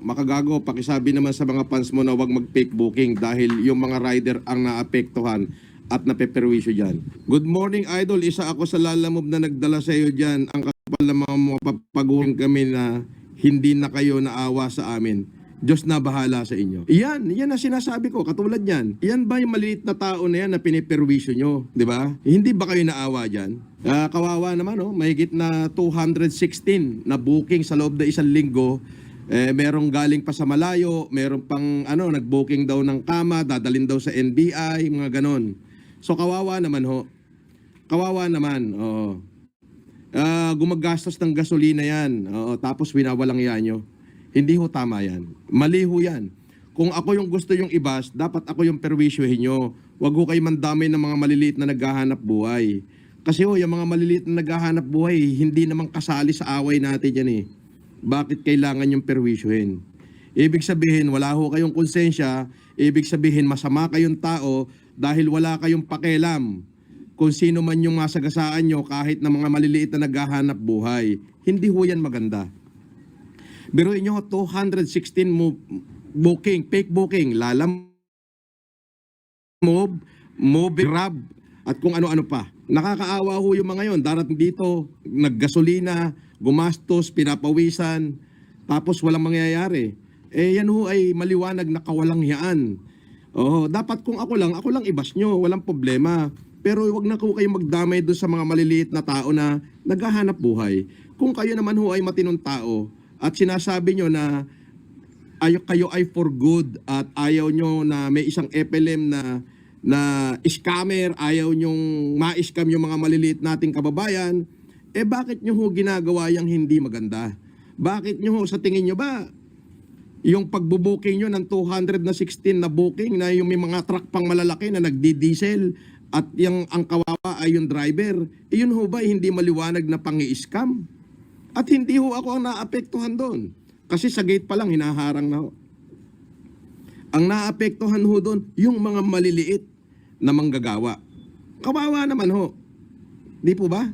Makagago, pakisabi naman sa mga fans mo na huwag mag-fake booking dahil yung mga rider ang naapektuhan at napeperwisyo dyan. Good morning, Idol. Isa ako sa lalamove na nagdala sa iyo dyan. Ang kapal na mga mapapaguhin kami na hindi na kayo naawa sa amin. Diyos na bahala sa inyo. Yan ang sinasabi ko, katulad yan. Yan ba yung maliit na tao na yan na piniperwisyo nyo? Di ba? Hindi ba kayo naawa dyan? Kawawa naman, oh, mahigit na 216 na booking sa loob na isang linggo. Merong galing pa sa malayo, merong pang nag-booking daw ng kama, dadalhin daw sa NBI, mga ganon. So kawawa naman ho. Kawawa naman. Oo. Gumagastos ng gasolina yan. Oo, tapos winawalang yan nyo. Hindi ho tama yan. Mali ho yan. Kung ako yung gusto yung ibas, dapat ako yung perwisyohin nyo. Huwag ho kayo mandamay ng mga maliliit na naghahanap buhay. Kasi ho, yung mga maliliit na naghahanap buhay, hindi naman kasali sa away natin yan eh. Bakit kailangan yung perwisyohin? Ibig sabihin, wala ho kayong konsensya. Ibig sabihin, masama kayong tao dahil wala kayong pakialam kung sino man yung masagasaan nyo kahit na mga maliliit na naghahanap buhay. Hindi ho yan maganda. Biruin nyo, 216 booking, fake booking, lalamove, Grab, at kung ano-ano pa. Nakakaawa ho yung mga yon. Darating dito, naggasolina, gumastos, pinapawisan, tapos walang mangyayari. Yan ho ay maliwanag na kawalang hiyaan. Dapat kung ako lang ibas nyo, walang problema. Pero wag na ko kayo magdamay doon sa mga maliliit na tao na naghahanap buhay. Kung kayo naman ho ay matinong tao at sinasabi nyo na kayo ay for good at ayaw nyo na may isang FLM na scammer, ayaw nyong ma-scam yung mga maliliit nating kababayan, bakit nyo ho ginagawa yung hindi maganda? Bakit nyo ho, sa tingin nyo ba, yung pagbubuking nyo ng 216 na booking na yung may mga truck pang malalaki na nagdi-diesel at yung ang kawawa ay yung driver, yun ho ba hindi maliwanag na pang-i-scam? At hindi ho ako ang naapektuhan doon. Kasi sa gate pa lang, hinaharang na ho. Ang naapektuhan ho doon, yung mga maliliit na manggagawa. Kawawa naman ho. Di po ba?